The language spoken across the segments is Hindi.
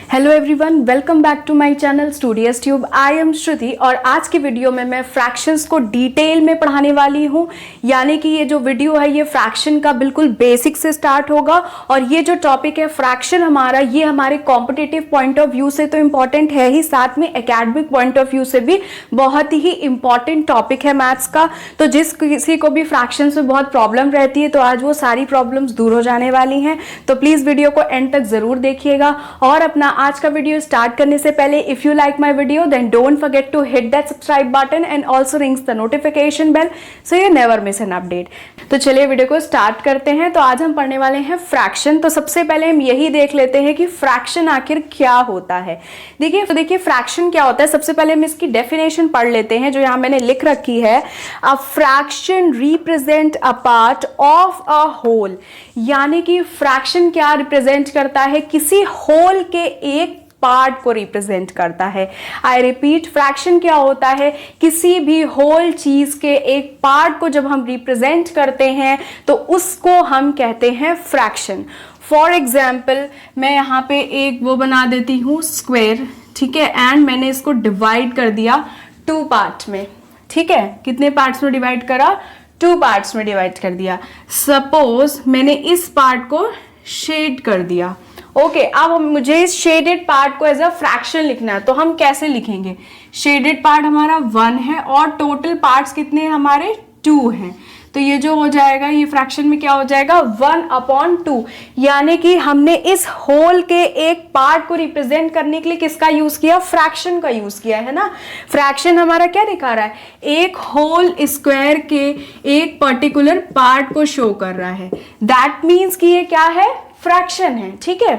Hello everyone, welcome back to my channel studious tube. I am Shruti और आज की वीडियो में मैं फ्रैक्शंस को डिटेल में पढ़ाने वाली हूँ। यानी कि ये जो वीडियो है ये फ्रैक्शन का बिल्कुल बेसिक से स्टार्ट होगा और ये जो टॉपिक है फ्रैक्शन हमारा, ये हमारे कॉम्पिटिटिव पॉइंट ऑफ व्यू से तो इम्पॉर्टेंट है ही, साथ में एकेडमिक पॉइंट ऑफ व्यू से भी बहुत ही इंपॉर्टेंट टॉपिक है मैथ्स का। तो जिस किसी को भी फ्रैक्शंस में बहुत प्रॉब्लम रहती है तो आज वो सारी प्रॉब्लम्स दूर हो जाने वाली हैं। तो प्लीज़ वीडियो को एंड तक ज़रूर देखिएगा। और अपना आज का वीडियो स्टार्ट करने से पहले if you like my video then don't forget to hit that subscribe button and also rings the notification bell so you never miss an update. तो चलिए वीडियो को स्टार्ट करते हैं। तो आज हम पढ़ने वाले हैं फ्रैक्शन। तो सबसे पहले हम यही देख लेते हैं कि फ्रैक्शन आखिर क्या होता है। देखिए फ्रैक्शन क्या होता है। सबसे पहले हम इसकी डेफिनेशन पढ़ लेते हैं जो यहाँ मैंने लिख रखी है। A fraction represent a part of a whole. यानी कि फ्रैक्शन क्या रिप्रेजेंट करता है, किसी होल के एक पार्ट को रिप्रेजेंट करता है। आई रिपीट, फ्रैक्शन क्या होता है, किसी भी होल चीज के एक पार्ट को जब हम रिप्रेजेंट करते हैं तो उसको हम कहते हैं फ्रैक्शन। फॉर एग्जाम्पल मैं यहाँ पे एक वो बना देती हूँ स्क्वायर, ठीक है, एंड मैंने इसको डिवाइड कर दिया 2 पार्ट में। ठीक है, कितने पार्ट्स में डिवाइड करा, 2 पार्ट्स में डिवाइड कर दिया। सपोज मैंने इस पार्ट को शेड कर दिया। ओके, अब मुझे इस शेडेड पार्ट को एज अ फ्रैक्शन लिखना है तो हम कैसे लिखेंगे। शेडेड पार्ट हमारा 1 है और टोटल पार्ट्स कितने हैं हमारे, 2 हैं। तो ये जो हो जाएगा, ये फ्रैक्शन में क्या हो जाएगा, 1/2। यानी कि हमने इस होल के एक पार्ट को रिप्रेजेंट करने के लिए किसका यूज किया, फ्रैक्शन का यूज किया है ना। फ्रैक्शन हमारा क्या दिखा रहा है, एक होल स्क्वायर के एक पर्टिकुलर पार्ट को शो कर रहा है। दैट मीन्स कि ये क्या है, फ्रैक्शन है। ठीक है,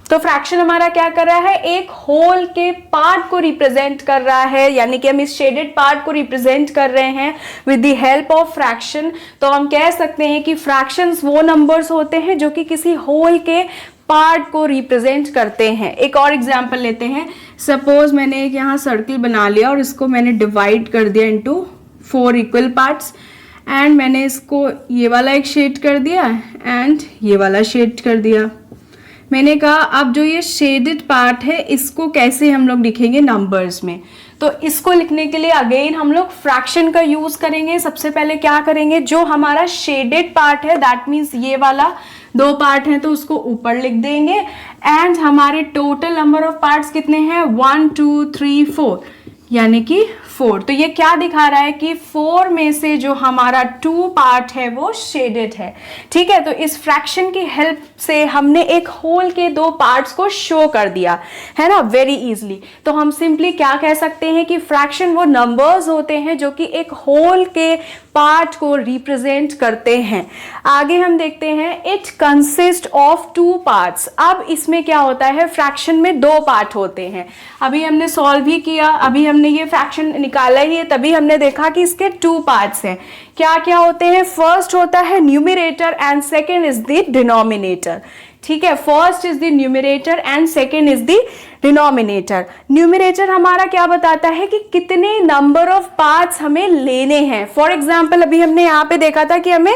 तो फ्रैक्शन हमारा क्या कर रहा है, एक होल के पार्ट को रिप्रेजेंट कर रहा है। यानी कि हम इस शेडेड पार्ट को रिप्रेजेंट कर रहे हैं with the help of fraction. तो हम कह सकते हैं कि फ्रैक्शंस वो नंबर्स होते हैं जो कि किसी होल के पार्ट को रिप्रेजेंट करते हैं। एक और एग्जांपल लेते हैं। सपोज मैंने एक यहाँ सर्किल बना लिया और इसको मैंने डिवाइड कर दिया इनटू 4 इक्वल पार्ट्स एंड मैंने इसको ये वाला एक शेड कर दिया एंड ये वाला शेड कर दिया। मैंने कहा अब जो ये शेडेड पार्ट है इसको कैसे हम लोग लिखेंगे नंबर्स में। तो इसको लिखने के लिए अगेन हम लोग फ्रैक्शन का यूज करेंगे। सबसे पहले क्या करेंगे, जो हमारा शेडेड पार्ट है दैट मीन्स ये वाला 2 पार्ट हैं तो उसको ऊपर लिख देंगे एंड हमारे टोटल नंबर ऑफ पार्ट्स कितने हैं, 1 2 3 4 यानी कि 4। तो ये क्या दिखा रहा है कि 4 में से जो हमारा 2 पार्ट है वो शेडेड है। ठीक है, तो इस फ्रैक्शन की हेल्प से हमने एक होल के 2 पार्ट्स को शो कर दिया है ना, वेरी इजीली। तो हम सिंपली क्या कह सकते हैं कि फ्रैक्शन वो नंबर्स होते हैं जो कि एक होल के पार्ट को रिप्रेजेंट करते हैं। आगे हम देखते हैं, इट कंसिस्ट ऑफ 2 पार्ट्स। अब इसमें क्या होता है, फ्रैक्शन में 2 पार्ट होते हैं। अभी हमने सॉल्व ही किया, अभी हमने ये फ्रैक्शन निकाला ही है, तभी हमने देखा कि इसके 2 पार्ट्स हैं। क्या क्या होते हैं, फर्स्ट होता है numerator and second is the denominator. ठीक है, first is the numerator and second is the denominator. Numerator हमारा क्या बताता है कि कितने नंबर ऑफ पार्ट्स हमें लेने हैं। फॉर एग्जाम्पल अभी हमने यहाँ पे देखा था कि हमें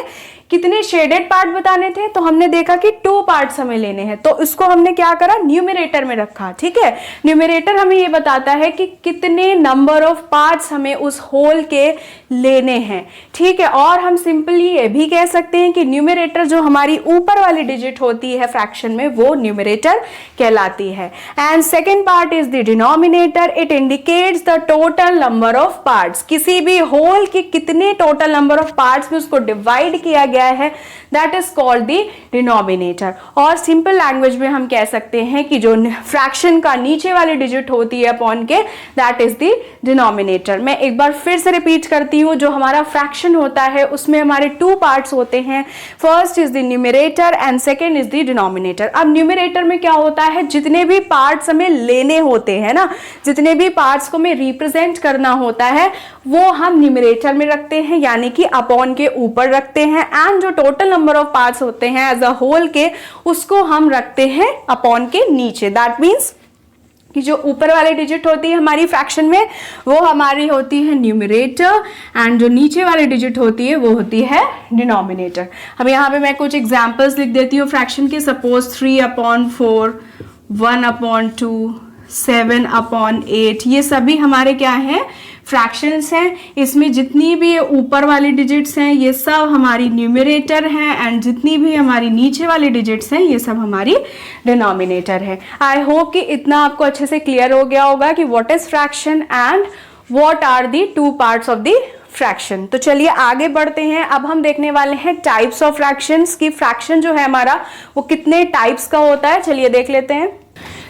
कितने शेडेड पार्ट बताने थे, तो हमने देखा कि 2 पार्ट्स हमें लेने हैं तो इसको हमने क्या करा, न्यूमरेटर में रखा। ठीक है, न्यूमरेटर हमें ये बताता है कि कितने नंबर ऑफ पार्ट्स हमें उस होल के लेने हैं। ठीक है, और हम सिंपली ये भी कह सकते हैं कि न्यूमरेटर जो हमारी ऊपर वाली डिजिट होती है फ्रैक्शन में वो न्यूमरेटर कहलाती है। And second part is the denominator, it indicates the total number of parts. किसी भी होल के कितने टोटल नंबर ऑफ पार्ट्स में उसको डिवाइड किया गया है that is called the denominator. और सिंपल लैंग्वेज में हम कह सकते हैं कि जो फ्रैक्शन का नीचे वाली डिजिट होती है अपॉन के दैट इज द डिनोमिनेटर। मैं एक बार फिर से रिपीट करती हूँ, जो हमारा फ्रैक्शन होता है उसमें हमारे 2 पार्ट्स होते हैं। First is the numerator and second is the denominator. अब न्यूमरेटर में क्या होता है, जितने भी पार्ट्स हमें लेने होते हैं ना, जितने भी पार्ट्स को हमें रिप्रेजेंट करना होता है वो हम न्यूमरेटर में रखते हैं यानी कि अपॉन के ऊपर रखते हैं एंड जो टोटल नंबर ऑफ पार्ट्स होते हैं एज अ होल के उसको हम रखते हैं अपॉन के नीचे। दैट मीन्स कि जो ऊपर वाली डिजिट होती है हमारी फ्रैक्शन में वो हमारी होती है न्यूमरेटर एंड जो नीचे वाली डिजिट होती है वो होती है डिनोमिनेटर। अब यहाँ पे मैं कुछ एग्जांपल्स लिख देती हूँ फ्रैक्शन के। सपोज 3/4 1/2, 7/8, ये सभी हमारे क्या हैं, फ्रैक्शंस हैं। इसमें जितनी भी ऊपर वाली डिजिट्स हैं ये सब हमारी न्यूमरेटर हैं, एंड जितनी भी हमारी नीचे वाली डिजिट्स हैं ये सब हमारी डिनोमिनेटर है। आई होप कि इतना आपको अच्छे से क्लियर हो गया होगा कि what is fraction and what are the two parts of the fraction. तो चलिए आगे बढ़ते हैं। अब हम देखने वाले हैं टाइप्स ऑफ फ्रैक्शंस, की फ्रैक्शन जो है हमारा वो कितने टाइप्स का होता है। चलिए देख लेते हैं।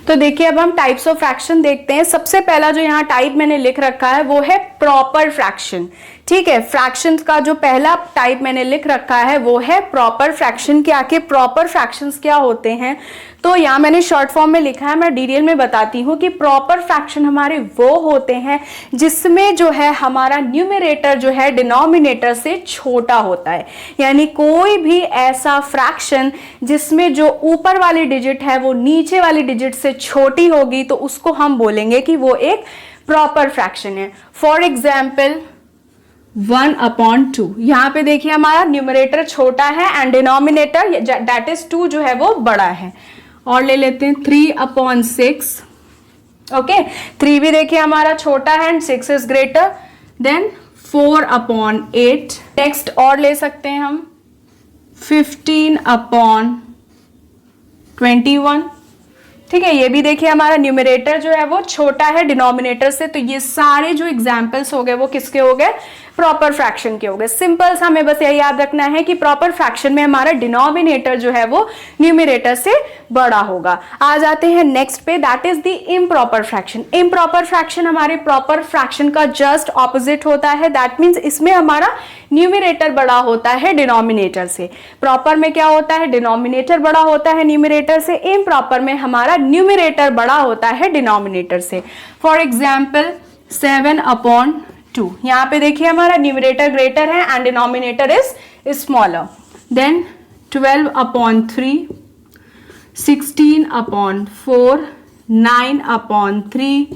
तो देखिए अब हम टाइप्स ऑफ फ्रैक्शन देखते हैं। सबसे पहला जो यहाँ टाइप मैंने लिख रखा है वो है प्रॉपर फ्रैक्शन। ठीक है, फ्रैक्शन का जो पहला टाइप मैंने लिख रखा है वो है प्रॉपर फ्रैक्शन। कि आखिर प्रॉपर फ्रैक्शंस क्या होते हैं, तो यहाँ मैंने शॉर्ट फॉर्म में लिखा है, मैं डिटेल में बताती हूँ कि प्रॉपर फ्रैक्शन हमारे वो होते हैं जिसमें जो है हमारा न्यूमरेटर जो है डिनोमिनेटर से छोटा होता है। यानी कोई भी ऐसा फ्रैक्शन जिसमें जो ऊपर वाली डिजिट है वो नीचे वाली डिजिट से छोटी होगी तो उसको हम बोलेंगे कि वो एक प्रॉपर फ्रैक्शन है। फॉर एग्जाम्पल 1/2, यहाँ पे देखिए हमारा न्यूमरेटर छोटा है एंड डिनोमिनेटर दैट इज 2 जो है वो बड़ा है। और ले लेते हैं 3/6। ओके, 3 भी देखिए हमारा छोटा है and 6 is greater than 4/8। Next और ले सकते हैं हम 15/21। ठीक है, ये भी देखिए हमारा न्यूमरेटर जो है वो छोटा है डिनोमिनेटर से। तो ये सारे जो एग्जाम्पल्स हो गए वो किसके हो गए, प्रॉपर फ्रैक्शन के हो गए। सिंपल सा हमें बस यही याद रखना है कि प्रॉपर फ्रैक्शन में हमारा डिनोमिनेटर जो है वो न्यूमरेटर से बड़ा होगा। आ जाते हैं नेक्स्ट पे, that is the improper fraction. Improper fraction हमारे प्रॉपर फ्रैक्शन का जस्ट ऑपोजिट होता है। दैट मीन्स इसमें हमारा न्यूमरेटर बड़ा होता है डिनोमिनेटर से। प्रॉपर में क्या होता है, डिनोमिनेटर बड़ा होता है न्यूमरेटर से। इम्प्रॉपर में हमारा न्यूमरेटर बड़ा होता है डिनोमिनेटर से। फॉर एग्जाम्पल 7/2, यहाँ पे देखिए हमारा न्यूमरेटर ग्रेटर है and denominator is smaller. Then 12/3, 16/4, 9/3,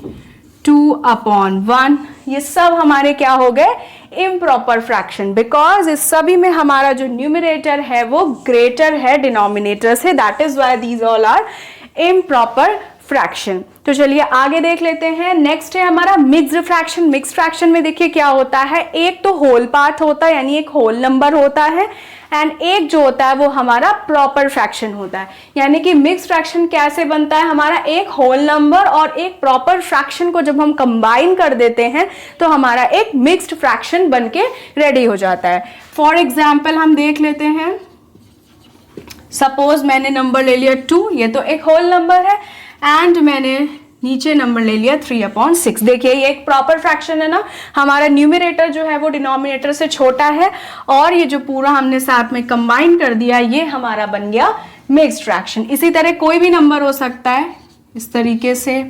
2/1, ये सब हमारे क्या हो गए, इम्प्रॉपर फ्रैक्शन। बिकॉज इस सभी में हमारा जो न्यूमरेटर है वो ग्रेटर है डिनोमिनेटर से। That is why these all are improper fraction. तो चलिए आगे देख लेते हैं। नेक्स्ट है हमारा मिक्स्ड फ्रैक्शन। मिक्स्ड फ्रैक्शन में देखिए क्या होता है, एक तो होल पार्ट होता है यानी एक होल नंबर होता है, एंड एक जो होता है वो हमारा प्रॉपर फ्रैक्शन होता है। यानी कि मिक्स्ड फ्रैक्शन कैसे बनता है, हमारा एक होल नंबर और एक प्रॉपर फ्रैक्शन को जब हम कंबाइन कर देते हैं तो हमारा एक मिक्स्ड फ्रैक्शन बनके रेडी हो जाता है। फॉर एग्जाम्पल हम देख लेते हैं, सपोज मैंने नंबर ले लिया 2, ये तो एक होल नंबर है, एंड मैंने नीचे नंबर ले लिया 3/6। देखिए ये एक प्रॉपर फ्रैक्शन है ना, हमारा न्यूमरेटर जो है वो डिनोमिनेटर से छोटा है और ये जो पूरा हमने साथ में कंबाइन कर दिया ये हमारा बन गया मिक्स्ड फ्रैक्शन। इसी तरह कोई भी नंबर हो सकता है इस तरीके से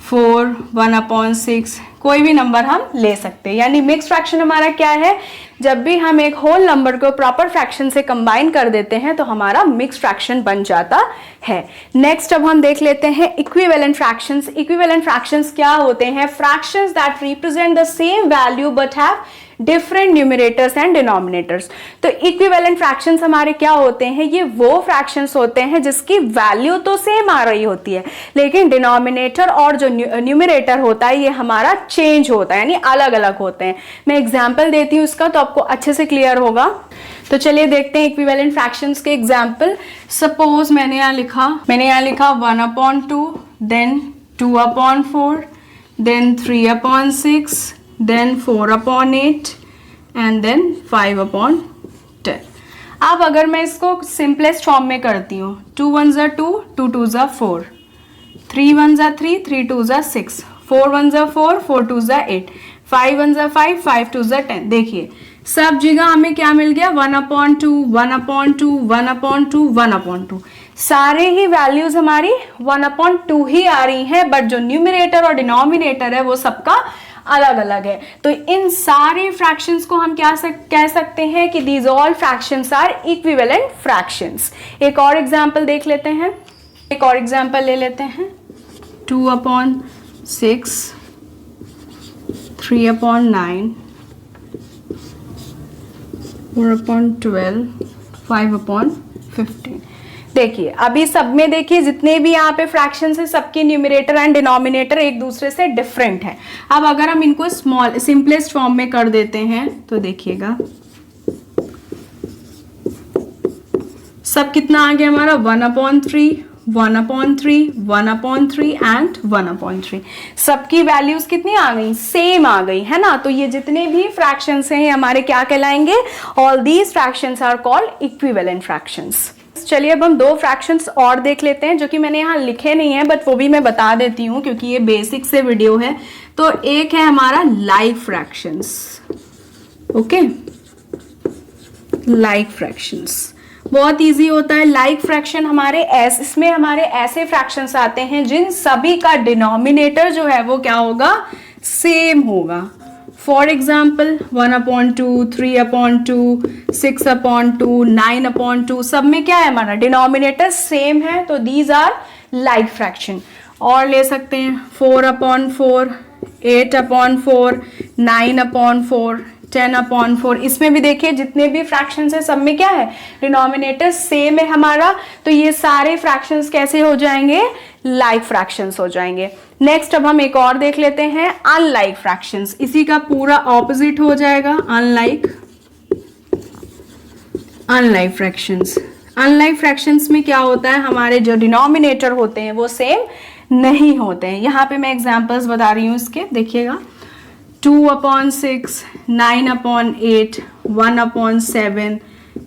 4, 1/6, कोई भी नंबर हम ले सकते हैं। यानी मिक्स्ड फ्रैक्शन हमारा क्या है, जब भी हम एक होल नंबर को प्रॉपर फ्रैक्शन से कंबाइन कर देते हैं तो हमारा मिक्स्ड फ्रैक्शन बन जाता है। नेक्स्ट अब हम देख लेते हैं इक्विवेलेंट फ्रैक्शंस। इक्विवेलेंट फ्रैक्शंस क्या होते हैं, fractions that represent the same value but have different numerators and denominators. तो इक्विवेलेंट फ्रैक्शंस हमारे क्या होते हैं, ये वो फ्रैक्शंस होते हैं जिसकी वैल्यू तो सेम आ रही होती है लेकिन डिनोमिनेटर और जो न्यूमरेटर होता है ये हमारा चेंज होता है, यानी अलग अलग होते हैं। मैं एग्जाम्पल देती हूँ इसका तो आपको अच्छे से क्लियर होगा। तो चलिए देखते हैं इक्विवेलेंट फ्रैक्शंस के एग्जाम्पल। सपोज मैंने यहाँ लिखा 1/2, then 2/4, then 3/6, then 4/8 and then 5/10। अब अगर मैं इसको सिंपलेस्ट फॉर्म में करती हूँ, 2 1 2, 2 2 4, 3 1 3, 3 2 6, 4 1 4, 4 2 8, 5 1 5, 5 2 10। देखिए सब जगह हमें क्या मिल गया, 1/2, 1/2, 1/2, 1/2। सारे ही वैल्यूज हमारी 1/2 ही आ रही हैं, बट जो न्यूमरेटर और डिनोमिनेटर है वो सबका अलग अलग है। तो इन सारे फ्रैक्शंस को हम क्या कह सकते हैं कि these all fractions are equivalent fractions. एक और एग्जांपल देख लेते हैं, एक और एग्जांपल ले लेते हैं, 2/6, 3/9, 4/12, 5/15। देखिए अभी सब में देखिए जितने भी यहाँ पे फ्रैक्शंस है सबके न्यूमरेटर एंड डिनोमिनेटर एक दूसरे से डिफरेंट है। अब अगर हम इनको स्मॉल सिंपलेस्ट फॉर्म में कर देते हैं तो देखिएगा सब कितना आ गया हमारा 1/3, 1/3, 1/3 एंड 1/3। सबकी वैल्यूज कितनी आ गई, सेम आ गई है ना। तो ये जितने भी फ्रैक्शंस हैं हमारे क्या कहलाएंगे, all these fractions are called equivalent fractions. चलिए अब हम दो फ्रैक्शंस और देख लेते हैं जो कि मैंने यहाँ लिखे नहीं है बट वो भी मैं बता देती हूँ क्योंकि ये बेसिक से वीडियो है। तो एक है हमारा like fractions, okay, like fractions बहुत इजी होता है। लाइक फ्रैक्शन हमारे इसमें हमारे ऐसे फ्रैक्शंस आते हैं जिन सभी का डिनोमिनेटर जो है वो क्या होगा, सेम होगा। फॉर एग्जाम्पल 1/2, 3/2, 6/2, 9/2 सब में क्या है हमारा डिनोमिनेटर सेम है, तो दीज आर लाइक फ्रैक्शन। और ले सकते हैं 4/4, 8/4, 9/4, 10/4। इसमें भी देखिए जितने भी फ्रैक्शंस है सब में क्या है, डिनोमिनेटर सेम है हमारा, तो ये सारे फ्रैक्शंस कैसे हो जाएंगे, लाइक फ्रैक्शंस हो जाएंगे। नेक्स्ट अब हम एक और देख लेते हैं अनलाइक फ्रैक्शंस, इसी का पूरा ऑपोजिट हो जाएगा अनलाइक फ्रैक्शंस। अनलाइक फ्रैक्शंस में क्या होता है, हमारे जो डिनोमिनेटर होते हैं वो सेम नहीं होते हैं। यहाँ पे मैं एग्जांपल्स बता रही हूँ इसके, देखिएगा 2/6, 9/8, 1/7,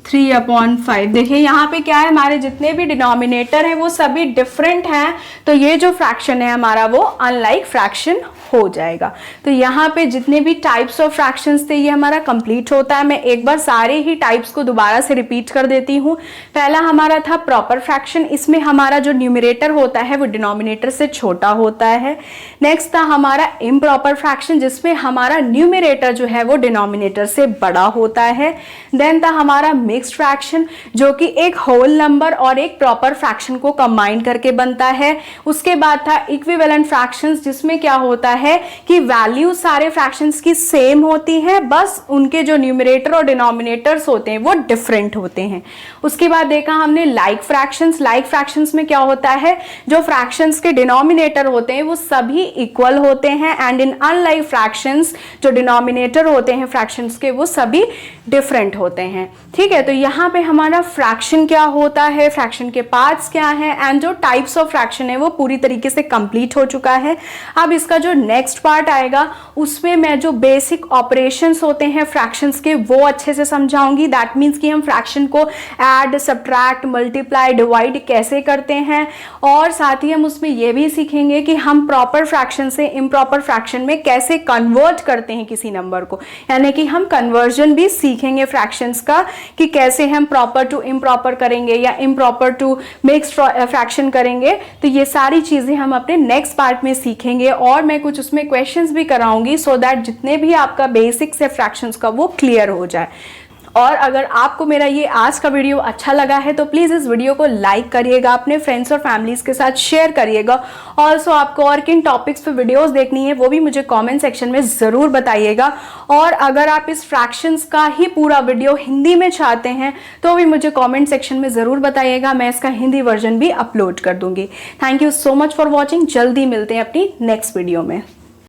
3/5। देखिए यहाँ पे क्या है, हमारे जितने भी डिनोमिनेटर हैं वो सभी डिफरेंट हैं, तो ये जो फ्रैक्शन है हमारा वो अनलाइक फ्रैक्शन हो जाएगा। तो यहाँ पे जितने भी टाइप्स ऑफ फ्रैक्शंस थे ये हमारा कंप्लीट होता है। मैं एक बार सारे ही टाइप्स को दोबारा से रिपीट कर देती हूँ। पहला हमारा था प्रॉपर फ्रैक्शन, इसमें हमारा जो न्यूमरेटर होता है वो डिनोमिनेटर से छोटा होता है। नेक्स्ट था हमारा इम्प्रॉपर फ्रैक्शन, जिसमें हमारा न्यूमरेटर जो है वो डिनोमिनेटर से बड़ा होता है। देन था हमारा मिक्स्ड फ्रैक्शन, जो कि एक होल नंबर और एक प्रॉपर फ्रैक्शन को कंबाइन करके बनता है। उसके बाद था इक्विवेलेंट फ्रैक्शंस, जिसमें क्या होता है कि वैल्यू सारे फ्रैक्शंस की सेम होती है, बस उनके जो न्यूमरेटर और डिनोमिनेटर्स होते हैं वो डिफरेंट होते हैं। उसके बाद देखा हमने लाइक फ्रैक्शंस। लाइक फ्रैक्शंस में क्या होता है, जो फ्रैक्शंस के डिनोमिनेटर होते हैं वो सभी इक्वल होते हैं, एंड इन अनलाइक फ्रैक्शंस जो डिनोमिनेटर होते हैं फ्रैक्शंस के वो सभी डिफरेंट होते हैं। ठीक है, तो यहाँ पे हमारा फ्रैक्शन क्या होता है, फ्रैक्शन के पार्ट्स क्या है, एंड जो टाइप्स ऑफ फ्रैक्शन है वो पूरी तरीके से कंप्लीट हो चुका है। अब इसका जो नेक्स्ट पार्ट आएगा उसमें मैं जो बेसिक ऑपरेशंस होते हैं फ्रैक्शंस के वो अच्छे से समझाऊंगी। दैट मीन्स कि हम फ्रैक्शन को ऐड, सब्ट्रैक्ट, मल्टीप्लाई, डिवाइड कैसे करते हैं, और साथ ही हम उसमें ये भी सीखेंगे कि हम प्रॉपर फ्रैक्शन से इम्प्रॉपर फ्रैक्शन में कैसे कन्वर्ट करते हैं किसी नंबर को, यानी कि हम कन्वर्जन भी सीखेंगे फ्रैक्शंस का, कि कैसे हम प्रॉपर टू इम्प्रॉपर करेंगे या इम्प्रॉपर टू मिक्स्ड फ्रैक्शन करेंगे। तो ये सारी चीजें हम अपने नेक्स्ट पार्ट में सीखेंगे, और मैं कुछ उसमें क्वेश्चंस भी कराऊंगी सो दैट जितने भी आपका बेसिक्स है फ्रैक्शंस का वो क्लियर हो जाए। और अगर आपको मेरा ये आज का वीडियो अच्छा लगा है तो प्लीज़ इस वीडियो को लाइक करिएगा, अपने फ्रेंड्स और फैमिलीज के साथ शेयर करिएगा। ऑल्सो आपको और किन टॉपिक्स पे वीडियोस देखनी है वो भी मुझे कमेंट सेक्शन में ज़रूर बताइएगा। और अगर आप इस फ्रैक्शंस का ही पूरा वीडियो हिंदी में चाहते हैं तो भी मुझे कॉमेंट सेक्शन में ज़रूर बताइएगा, मैं इसका हिंदी वर्जन भी अपलोड कर दूंगी। Thank you so much for watching. जल्दी मिलते हैं अपनी नेक्स्ट वीडियो में।